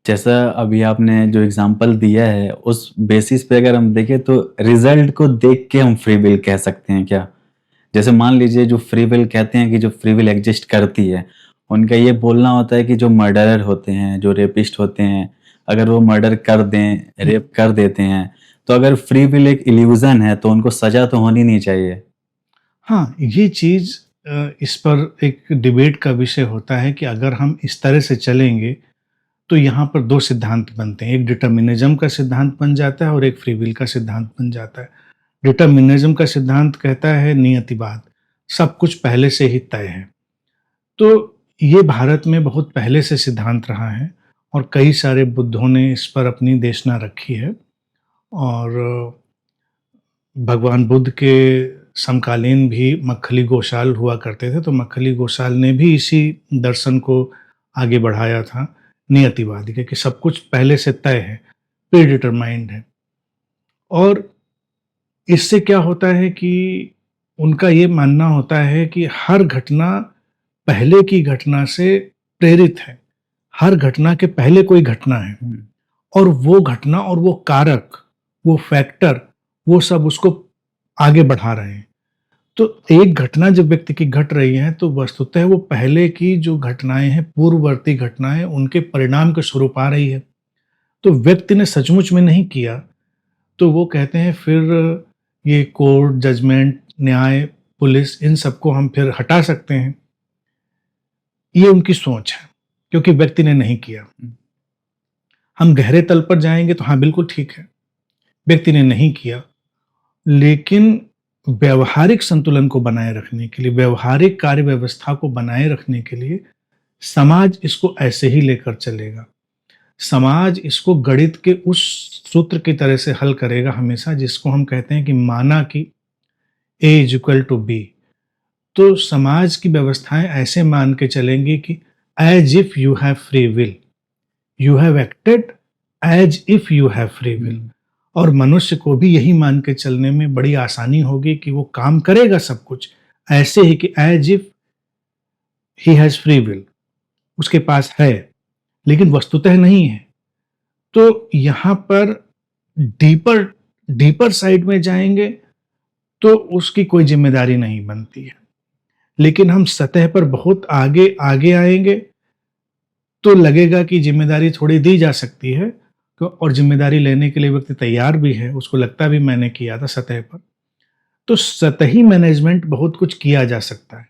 जैसा अभी आपने जो एग्ज़ाम्पल दिया है, उस बेसिस पे अगर हम देखें तो रिज़ल्ट को देख के हम फ्री विल कह सकते हैं क्या? जैसे मान लीजिए जो फ्री विल कहते हैं कि जो फ्री विल एग्ज़िस्ट करती है, उनका ये बोलना होता है कि जो मर्डरर होते हैं, जो रेपिस्ट होते हैं, अगर वो मर्डर कर दें, रेप कर देते हैं, तो अगर फ्री विल एक इल्यूज़न है, तो उनको सज़ा तो होनी नहीं चाहिए। हाँ, ये चीज़ इस पर एक डिबेट का विषय होता है कि अगर हम इस तरह से चलेंगे, तो यहाँ पर 2 सिद्धांत बनते हैं। एक डिटर्मिनिज़्म का सिद्धांत बन जाता है और एक फ्री विल का सिद्धांत बन जाता है। डिटर्मिनिज़्म का सिद्धांत कहता है नियतिवाद, सब कुछ पहले से ही तय है। तो ये भारत में बहुत पहले से सिद्धांत रहा है और कई सारे बुद्धों ने इस पर अपनी देशना रखी है और भगवान बुद्ध के समकालीन भी मक्खली गोशाल हुआ करते थे, तो मक्खली गोशाल ने भी इसी दर्शन को आगे बढ़ाया था, नियतिवाद के, कि सब कुछ पहले से तय है, प्री डिटरमाइंड है। और इससे क्या होता है कि उनका ये मानना होता है कि हर घटना पहले की घटना से प्रेरित है। हर घटना के पहले कोई घटना है हुँ, और वो घटना और वो कारक, वो फैक्टर, वो सब उसको आगे बढ़ा रहे हैं। तो एक घटना जब व्यक्ति की घट रही है, तो वस्तुतः वो पहले की जो घटनाएँ हैं, पूर्ववर्ती घटनाएँ, उनके परिणाम के स्वरूप आ रही है। तो व्यक्ति ने सचमुच में नहीं किया, तो वो कहते हैं फिर ये कोर्ट, जजमेंट, न्याय, पुलिस, इन सबको हम फिर हटा सकते हैं। ये उनकी सोच है, क्योंकि व्यक्ति ने नहीं किया। हुँ, हम गहरे तल पर जाएँगे तो हाँ, बिल्कुल ठीक है, व्यक्ति ने नहीं किया। लेकिन व्यावहारिक संतुलन को बनाए रखने के लिए, व्यावहारिक कार्य व्यवस्था को बनाए रखने के लिए समाज इसको ऐसे ही लेकर चलेगा। समाज इसको गणित के उस सूत्र की तरह से हल करेगा हमेशा, जिसको हम कहते हैं कि माना कि a is equal to b. तो समाज की व्यवस्थाएं ऐसे मान के चलेंगी कि as if you have free will, you have acted as if you have free will. हुँ, और मनुष्य को भी यही मान के चलने में बड़ी आसानी होगी कि वो काम करेगा सब कुछ ऐसे ही कि as if he has free will, उसके पास है, लेकिन वस्तुतः नहीं है। तो यहाँ पर डीपर डीपर साइड में जाएंगे तो उसकी कोई जिम्मेदारी नहीं बनती है। लेकिन हम सतह पर बहुत आगे आगे आएंगे तो लगेगा कि जिम्मेदारी थोड़ी दी जा सकती है, और जिम्मेदारी लेने के लिए व्यक्ति तैयार भी है, उसको लगता भी मैंने किया था सतह पर। तो सतही मैनेजमेंट बहुत कुछ किया जा सकता है।